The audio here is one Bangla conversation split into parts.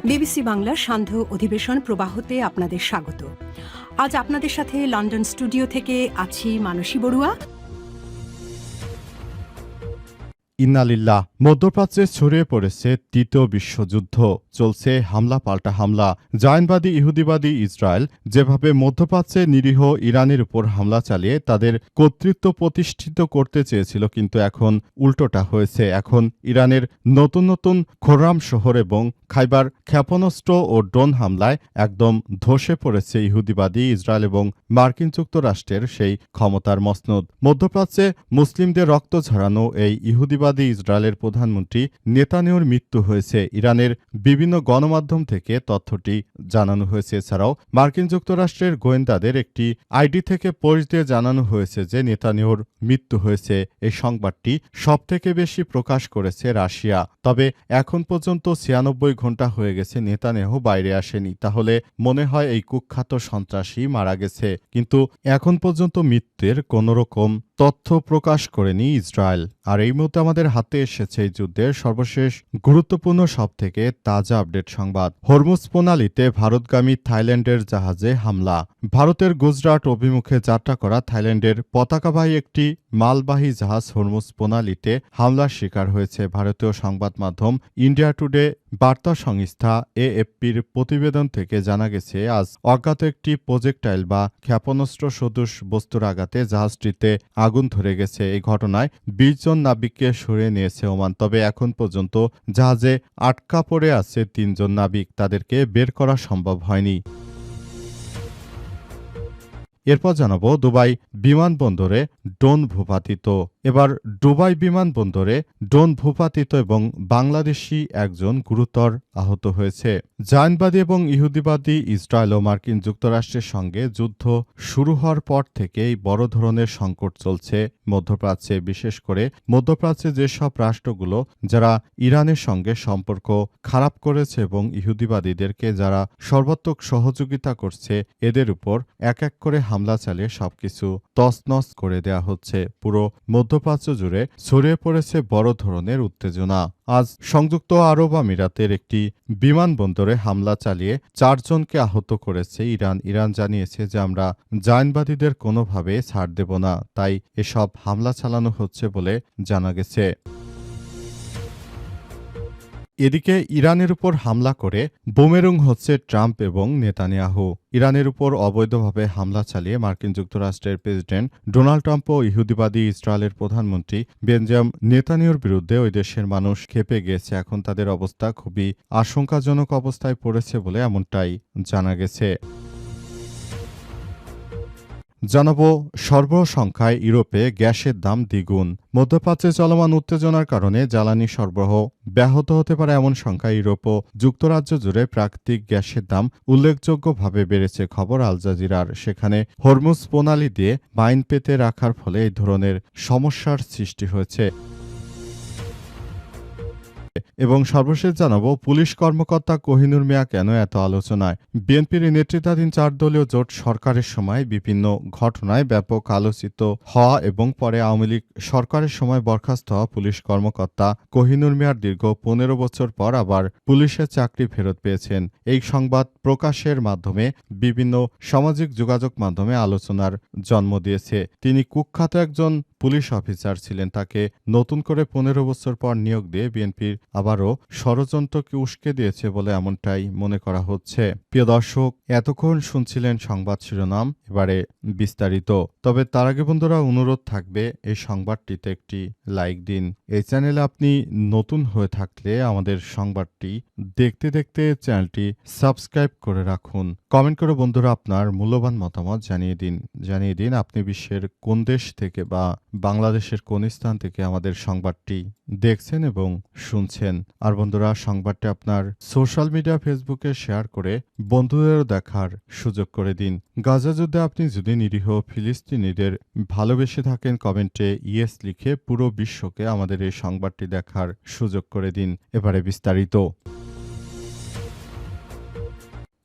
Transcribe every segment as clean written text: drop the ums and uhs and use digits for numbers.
বিবিসি বাংলার সান্ধ্য অধিবেশন প্রবাহতে আপনাদের স্বাগত। আজ আপনাদের সাথে লন্ডন স্টুডিও থেকে আছি মানসী বড়ুয়া। ইন্নালিল্লাহ। মধ্যপ্রাচ্যে ছড়িয়ে পড়েছে তৃতীয় বিশ্বযুদ্ধ। চলছে হামলা পাল্টা হামলা। জায়নবাদী ইহুদিবাদী ইসরায়েল যেভাবে মধ্যপ্রাচ্যে নিরীহ ইরানের উপর হামলা চালিয়ে তাদের কর্তৃত্ব প্রতিষ্ঠিত করতে চেয়েছিল, কিন্তু এখন উল্টোটা হয়েছে। এখন ইরানের নতুন নতুন খোররাম শহর এবং খাইবার ক্ষেপণাস্ত্র ও ড্রোন হামলায় একদম ধসে পড়েছে ইহুদিবাদী ইসরায়েল এবং মার্কিন যুক্তরাষ্ট্রের সেই ক্ষমতার মসনদ। মধ্যপ্রাচ্যে মুসলিমদের রক্ত ঝরানো এই ইহুদিবাদী ইসরায়েলের প্রধানমন্ত্রী নেতানিয়াহুর মৃত্যু হয়েছে। ইরানের বিভিন্ন গণমাধ্যম থেকে তথ্যটি জানানো হয়েছে। এছাড়াও মার্কিন যুক্তরাষ্ট্রের গোয়েন্দাদের একটি আইডি থেকে পোস্ট দিয়ে জানানো হয়েছে যে নেতানিয়াহুর মৃত্যু হয়েছে। এই সংবাদটি সবথেকে বেশি প্রকাশ করেছে রাশিয়া। তবে এখন পর্যন্ত 96 ঘণ্টা হয়ে গেছে নেতানিয়াহু বাইরে আসেনি। তাহলে মনে হয় এই কুখ্যাত সন্ত্রাসী মারা গেছে, কিন্তু এখন পর্যন্ত মৃত্যুর কোনোরকম তথ্য প্রকাশ করেনি ইসরায়েল। আর এই মুহূর্তে আমাদের হাতে এসেছে এই যুদ্ধের সর্বশেষ গুরুত্বপূর্ণ সবথেকে তাজা আপডেট সংবাদ। হরমুজ প্রণালীতে ভারতগামী থাইল্যান্ডের জাহাজে হামলা। ভারতের গুজরাট অভিমুখে যাত্রা করা থাইল্যান্ডের পতাকাবাহী একটি মালবাহী জাহাজ হরমুজ প্রণালীতে হামলার শিকার হয়েছে। ভারতীয় সংবাদ মাধ্যম ইন্ডিয়া টুডে বার্তা সংস্থা এএফপির প্রতিবেদন থেকে জানা গেছে, আজ অজ্ঞাত একটি প্রজেক্টাইল বা ক্ষেপণাস্ত্র সদৃশ বস্তুর আঘাতে জাহাজটিতে আগুন ধরে গেছে। এই ঘটনায় 20 জন নাবিককে সরিয়ে নিয়েছে ওমান। তবে এখন পর্যন্ত জাহাজে আটকা পড়ে আছে 3 জন নাবিক। তাদেরকে বের করা সম্ভব হয়নি। এরপর জানাবো দুবাই বিমানবন্দরে ড্রোন ভূপাতিত। এবার দুবাই বিমানবন্দরে ড্রোন ভূপাতিত এবং বাংলাদেশি একজন গুরুতর আহত হয়েছে। জায়নবাদী এবং ইহুদিবাদী ইসরায়েল ও মার্কিন যুক্তরাষ্ট্রের সঙ্গে যুদ্ধ শুরু হওয়ার পর থেকেই বড় ধরনের সংকট চলছে মধ্যপ্রাচ্যে। বিশেষ করে মধ্যপ্রাচ্যে যেসব রাষ্ট্রগুলো যারা ইরানের সঙ্গে সম্পর্ক খারাপ করেছে এবং ইহুদিবাদীদেরকে যারা সর্বাত্মক সহযোগিতা করছে, এদের উপর এক এক করে হামলা চালিয়ে সবকিছু তছনছ করে দেয়া হচ্ছে। পুরো মধ্যপ্রাচ্য জুড়ে ছড়িয়ে পড়েছে বড় ধরনের উত্তেজনা। আজ সংযুক্ত আরব আমিরাতের একটি বিমানবন্দরে হামলা চালিয়ে 4 জনকে আহত করেছে ইরান। ইরান জানিয়েছে যে আমরা জায়নবাদীদের কোনোভাবে ছাড় দেব না, তাই এসব হামলা চালানো হচ্ছে বলে জানা গেছে। এদিকে ইরানের উপর হামলা করে বোমেরুং হচ্ছে ট্রাম্প এবং নেতানিয়াহু। ইরানের উপর অবৈধভাবে হামলা চালিয়ে মার্কিন যুক্তরাষ্ট্রের প্রেসিডেন্ট ডোনাল্ড ট্রাম্প ও ইহুদিবাদী ইসরায়েলের প্রধানমন্ত্রী বেঞ্জামিন নেতানিয়াহুর বিরুদ্ধে ওই দেশের মানুষ ক্ষেপে গিয়েছে। এখন তাদের অবস্থা খুবই আশঙ্কাজনক অবস্থায় পড়েছে বলে এমনটাই জানা গেছে। জানাবো সরবরাহ সংখ্যায় ইউরোপে গ্যাসের দাম দ্বিগুণ। মধ্যপ্রাচ্যে চলমান উত্তেজনার কারণে জ্বালানি সরবরাহ ব্যাহত হতে পারে এমন সংখ্যায় ইউরোপ ও যুক্তরাজ্য জুড়ে প্রাকৃতিক গ্যাসের দাম উল্লেখযোগ্যভাবে বেড়েছে। খবর আল জাজিরার। সেখানে হরমুজ প্রণালী দিয়ে বাইন পেতে রাখার ফলে এই ধরনের সমস্যার সৃষ্টি হয়েছে। এবং সর্বশেষ জানাবো পুলিশ কর্মকর্তা কোহিনুর মিয়া কেন এত আলোচনায়। বিএনপির নেতৃত্বাধীন 4 দলীয় জোট সরকারের সময় বিভিন্ন ঘটনায় ব্যাপক আলোচিত হওয়া এবং পরে আওয়ামী লীগ সরকারের সময় বরখাস্ত হওয়া পুলিশ কর্মকর্তা কোহিনুর মিয়ার দীর্ঘ 15 বছর পর আবার পুলিশের চাকরি ফেরত পেয়েছেন। এই সংবাদ প্রকাশের মাধ্যমে বিভিন্ন সামাজিক যোগাযোগ মাধ্যমে আলোচনার জন্ম দিয়েছে। তিনি কুখ্যাত একজন পুলিশ অফিসার ছিলেন। তাকে নতুন করে 15 বছর পর নিয়োগ দিয়ে বিএনপির আবারও ষড়যন্ত্রকে উস্কে দিয়েছে বলে এমনটাই মনে করা হচ্ছে। প্রিয় দর্শক, এতক্ষণ শুনছিলেন সংবাদ শিরোনাম, এবারে বিস্তারিত। তবে তার আগে বন্ধুরা অনুরোধ থাকবে এই সংবাদটিতে একটি লাইক দিন। এই চ্যানেলে আপনি নতুন হয়ে থাকলে আমাদের সংবাদটি দেখতে দেখতে চ্যানেলটি সাবস্ক্রাইব করে রাখুন। কমেন্ট করে বন্ধুরা আপনার মূল্যবান মতামত জানিয়ে দিন আপনি বিশ্বের কোন দেশ থেকে বা বাংলাদেশের কোন স্থান থেকে আমাদের সংবাদটি দেখছেন এবং শুনছেন। আর বন্ধুরা, সংবাদটি আপনার সোশ্যাল মিডিয়া ফেসবুকে শেয়ার করে বন্ধুদেরও দেখার সুযোগ করে দিন। গাজা যুদ্ধে আপনি যদি নিরীহ ফিলিস্তিনিদের ভালোবেসে থাকেন, কমেন্টে ইয়েস লিখে পুরো বিশ্বকে আমাদের এই সংবাদটি দেখার সুযোগ করে দিন। এবারে বিস্তারিত।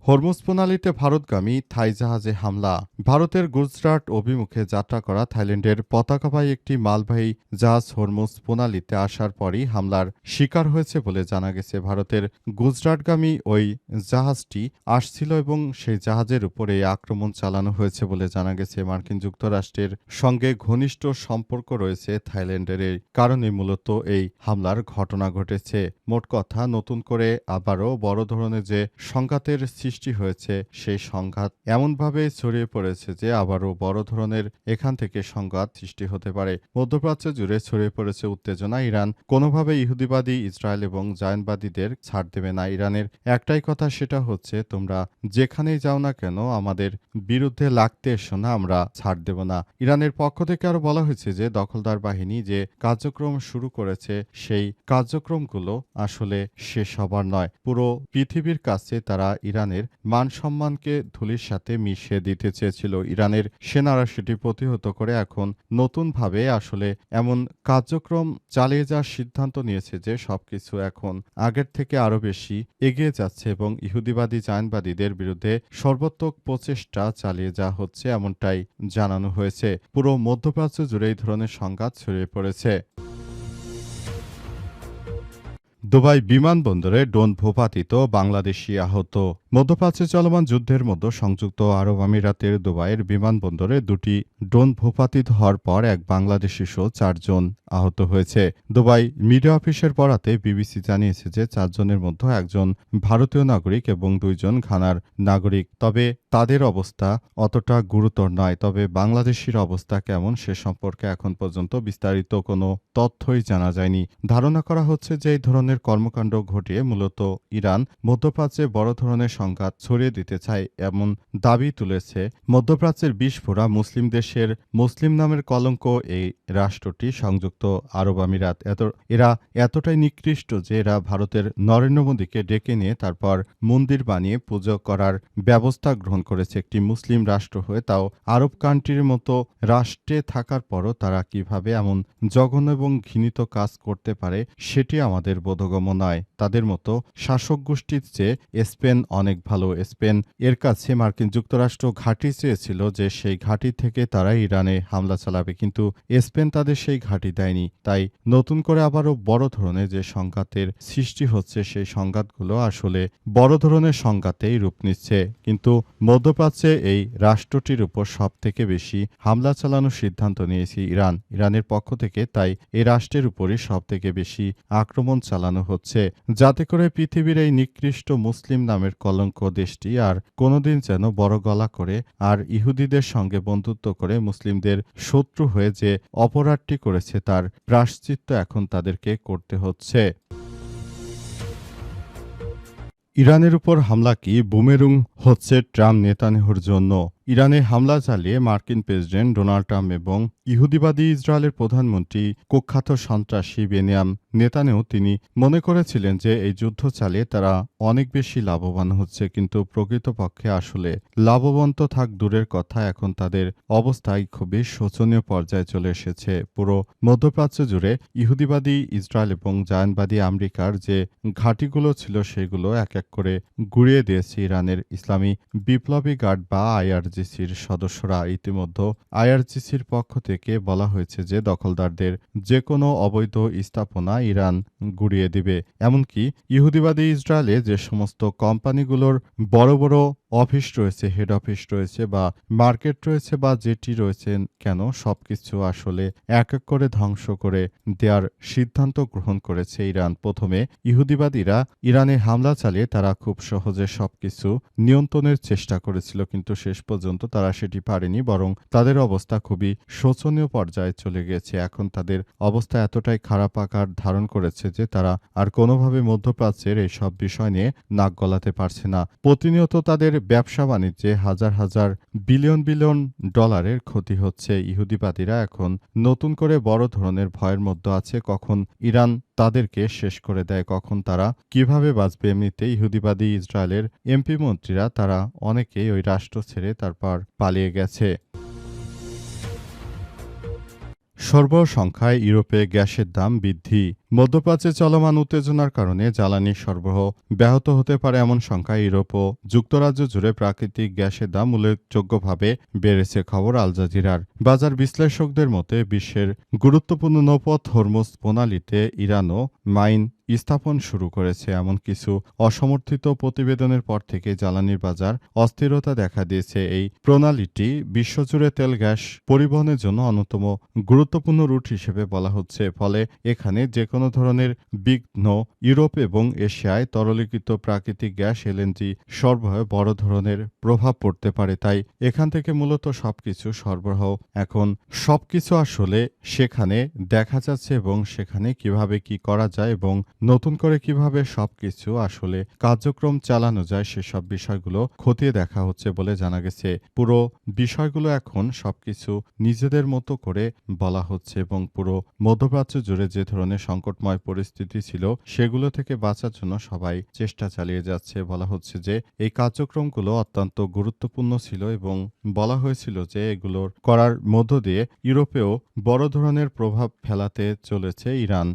হরমুজ প্রণালীতে ভারতগামী থাই জাহাজে হামলা। ভারতের গুজরাট অভিমুখে যাত্রা করা থাইল্যান্ডের পতাকাবাহী একটি মালবাহী জাহাজ হরমুজ প্রণালীতে আসার পরই হামলার শিকার হয়েছে বলে জানা গেছে। ভারতের গুজরাটগামী ওই জাহাজটি আসছিল এবং সেই জাহাজের উপর এই আক্রমণ চালানো হয়েছে বলে জানা গেছে। মার্কিন যুক্তরাষ্ট্রের সঙ্গে ঘনিষ্ঠ সম্পর্ক রয়েছে থাইল্যান্ডের, এই কারণে মূলত এই হামলার ঘটনা ঘটেছে। মোট কথা, নতুন করে আবারও বড় ধরনের যে সংঘাতের সৃষ্টি হয়েছে, সেই সংঘাত এমনভাবে ছড়িয়ে পড়েছে যে আবারও বড় ধরনের এখান থেকে সংঘাত সৃষ্টি হতে পারে। মধ্যপ্রাচ্য জুড়ে ছড়িয়ে পড়েছে উত্তেজনা। ইরান কোনোভাবে ইহুদিবাদী ইসরায়েল এবং জায়নবাদীদের ছাড় দেবে না। ইরানের একটাই কথা, সেটা হচ্ছে তোমরা যেখানেই যাও না কেন আমাদের বিরুদ্ধে লাগতে এসো না, আমরা ছাড় দেব না। ইরানের পক্ষ থেকে আরো বলা হয়েছে যে দখলদার বাহিনী যে কার্যক্রম শুরু করেছে, সেই কার্যক্রমগুলো আসলে শেষ হবার নয়। পুরো পৃথিবীর কাছে তারা ইরানের মান সম্মানকে ধুলির সাথে মিশিয়ে দিতে চেয়েছিল। ইরানের সেনারা সেটি প্রতিহত করে এখন নতুনভাবে আসলে এমন কার্যক্রম চালিয়ে যাওয়ার সিদ্ধান্ত নিয়েছে যে সবকিছু এখন আগের থেকে আরো বেশি এগিয়ে যাচ্ছে এবং ইহুদিবাদী জায়নবাদীদের বিরুদ্ধে সর্বাত্মক প্রচেষ্টা চালিয়ে যাওয়া হচ্ছে, এমনটাই জানানো হয়েছে। পুরো মধ্যপ্রাচ্য জুড়ে এই ধরনের সংঘাত ছড়িয়ে পড়েছে। দুবাই বিমানবন্দরে ড্রোন ভূপাতিত, বাংলাদেশি আহত। মধ্যপ্রাচ্যে চলমান যুদ্ধের মধ্যে সংযুক্ত আরব আমিরাতের দুবাইয়ের বিমানবন্দরে দুটি ড্রোন ভূপাতিত হওয়ার পর এক বাংলাদেশি সহ 4 জন আহত হয়েছে। দুবাই মিডিয়া অফিসের বরাতে বিবিসি জানিয়েছে যে 4 জনের মধ্যে একজন ভারতীয় নাগরিক এবং 2 জন ঘানার নাগরিক। তবে তাদের অবস্থা অতটা গুরুতর নয়। তবে বাংলাদেশির অবস্থা কেমন সে সম্পর্কে এখন পর্যন্ত বিস্তারিত কোনো তথ্যই জানা যায়নি। ধারণা করা হচ্ছে যে এই ধরনের কর্মকাণ্ড ঘটিয়ে মূলত ইরান মধ্যপ্রাচ্যে বড় ধরনের সংঘাত ছড়িয়ে দিতে চায়, এমন দাবি তুলেছে মধ্যপ্রাচ্যের বিস্ফোরা মুসলিম দেশের মুসলিম নামের কলঙ্ক এই রাষ্ট্রটি সংযুক্ত আরব আমিরাত। এরা এতটাই নিকৃষ্ট যে এরা ভারতের নরেন্দ্র মোদীকে ডেকে নিয়ে তারপর মন্দির বানিয়ে পুজো করার ব্যবস্থা গ্রহণ করেছে। একটি মুসলিম রাষ্ট্র হয়ে, তাও আরব কান্ট্রির মতো রাষ্ট্রে থাকার পরও তারা কিভাবে এমন জঘন্য এবং ঘৃণিত কাজ করতে পারে সেটি আমাদের বোধগম্য নয়। তাদের মতো শাসক গোষ্ঠীর চেয়ে স্পেন অনেক ভালো। স্পেন এর কাছে মার্কিন যুক্তরাষ্ট্র ঘাঁটি চেয়েছিল যে সেই ঘাঁটি থেকে তারা ইরানে হামলা চালাবে, কিন্তু স্পেন তাদের সেই ঘাঁটি দেয়নি। তাই নতুন করে আবারও বড় ধরনের যে সংঘাতের সৃষ্টি হচ্ছে, সেই সংঘাতগুলো আসলে বড় ধরনের সংঘাতেই রূপ নিচ্ছে। কিন্তু মধ্যপ্রাচ্যে এই রাষ্ট্রটির উপর সবথেকে বেশি হামলা চালানোর সিদ্ধান্ত নিয়েছে ইরানের পক্ষ থেকে। তাই এই রাষ্ট্রের উপরই সবথেকে বেশি আক্রমণ চালানো হচ্ছে, যাতে করে পৃথিবীর এই নিকৃষ্ট মুসলিম নামের কলঙ্ক দেশটি আর কোনোদিন যেন বড় গলা করে আর ইহুদিদের সঙ্গে বন্ধুত্ব করে মুসলিমদের শত্রু হয়ে যে অপরাধটি করেছে তার প্রায়শ্চিত্ত এখন তাদেরকে করতে হচ্ছে। ইরানের উপর হামলা কি বুমেরুং হচ্ছে ট্রাম্প নেতানিয়াহুর জন্য? ইরানে হামলা চালিয়ে মার্কিন প্রেসিডেন্ট ডোনাল্ড ট্রাম্প এবং ইহুদিবাদী ইসরায়েলের প্রধানমন্ত্রী কুখ্যাত সন্ত্রাসী বেনিয়াম নেতানিয়াহু তিনি মনে করেছিলেন যে এই যুদ্ধ চালিয়ে তারা অনেক বেশি লাভবান হচ্ছে, কিন্তু প্রকৃতপক্ষে আসলে লাভবান তো থাক দূরের কথা, এখন তাদের অবস্থায় খুবই শোচনীয় পর্যায়ে চলে এসেছে। পুরো মধ্যপ্রাচ্য জুড়ে ইহুদিবাদী ইসরায়েল এবং জায়নবাদী আমেরিকার যে ঘাঁটিগুলো ছিল সেগুলো এক এক করে গুড়িয়ে দিয়েছে ইরানের ইসলামী বিপ্লবী গার্ড বা আইআরজিসির সদস্যরা। ইতিমধ্যে আইআরজিসির পক্ষ থেকে বলা হয়েছে যে দখলদারদের যে কোনো অবৈধ স্থাপনা ইরান গুড়িয়ে দিবে। এমনকি ইহুদিবাদী ইসরায়েলে যে সমস্ত কোম্পানিগুলোর বড় বড় অফিস রয়েছে, হেড অফিস রয়েছে বা মার্কেট রয়েছে বা যেটি রয়েছে কেন, সবকিছু আসলে এক এক করে ধ্বংস করে দেওয়ার সিদ্ধান্ত গ্রহণ করেছে ইরান। প্রথমে ইহুদিবাদীরা ইরানে হামলা চালিয়ে তারা খুব সহজে সবকিছু নিয়ন্ত্রণের চেষ্টা করেছিল, কিন্তু শেষ পর্যন্ত তারা সেটি পারেনি, বরং তাদের অবস্থা খুবই শোচনীয় পর্যায়ে চলে গেছে। এখন তাদের অবস্থা এতটাই খারাপ আকার ধারণ করেছে যে তারা আর কোনোভাবে মধ্যপ্রাচ্যের এইসব বিষয় নিয়ে নাক গলাতে পারছে না। প্রতিনিয়ত তাদের ব্যবসা বাণিজ্যে হাজার হাজার বিলিয়ন বিলিয়ন ডলারের ক্ষতি হচ্ছে। ইহুদিবাদীরা এখন নতুন করে বড় ধরনের ভয়ের মধ্যে আছে, কখন ইরান তাদেরকে শেষ করে দেয়, কখন তারা কিভাবে বাঁচবে। এমনিতে ইহুদিবাদী ইসরায়েলের এমপি মন্ত্রীরা তারা অনেকেই ওই রাষ্ট্র ছেড়ে তারপর পালিয়ে গেছে। সর্বসংখ্যায় ইউরোপে গ্যাসের দাম বৃদ্ধি। মধ্যপ্রাচ্যে চলমান উত্তেজনার কারণে জ্বালানি সরবরাহ ব্যাহত হতে পারে এমন শঙ্কা ইউরোপ ও যুক্তরাজ্য জুড়ে প্রাকৃতিক গ্যাসের দাম উল্লেখযোগ্যভাবে বেড়েছে। খবর আল জাজিরার। বাজার বিশ্লেষকদের মতে বিশ্বের গুরুত্বপূর্ণ নৌপথ হরমুজ প্রণালীতে ইরানও মাইন স্থাপন শুরু করেছে। এমন কিছু অসমর্থিত প্রতিবেদনের পর থেকে জ্বালানির বাজার অস্থিরতা দেখা দিয়েছে। এই প্রণালীটি বিশ্বজুড়ে তেল গ্যাস পরিবহনের জন্য অন্যতম গুরুত্বপূর্ণ রুট হিসেবে বলা হচ্ছে। ফলে এখানে যে কোনো ধরনের বিঘ্ন ইউরোপ এবং এশিয়ায় তরলীকৃত প্রাকৃতিক গ্যাস এলএনজি সরবরাহে বড় ধরনের প্রভাব পড়তে পারে। তাই এখান থেকে মূলত সবকিছু সরবরাহ এখন সবকিছু আসলে সেখানে দেখা যাচ্ছে এবং সেখানে কিভাবে কি করা যায় এবং নতুন করে কিভাবে সবকিছু আসলে কার্যক্রম চালানো যায় সেসব বিষয়গুলো খতিয়ে দেখা হচ্ছে বলে জানা গেছে। পুরো বিষয়গুলো এখন সবকিছু নিজেদের মতো করে বলা হচ্ছে এবং পুরো মধ্যপ্রাচ্য জুড়ে যে ধরনের সংকটময় পরিস্থিতি ছিল সেগুলো থেকে বাঁচার জন্য সবাই চেষ্টা চালিয়ে যাচ্ছে। বলা হচ্ছে যে এই কার্যক্রমগুলো অত্যন্ত গুরুত্বপূর্ণ ছিল এবং বলা হয়েছিল যে এগুলোর করার মধ্য দিয়ে ইউরোপেও বড় ধরনের প্রভাব ফেলাতে চলেছে ইরান।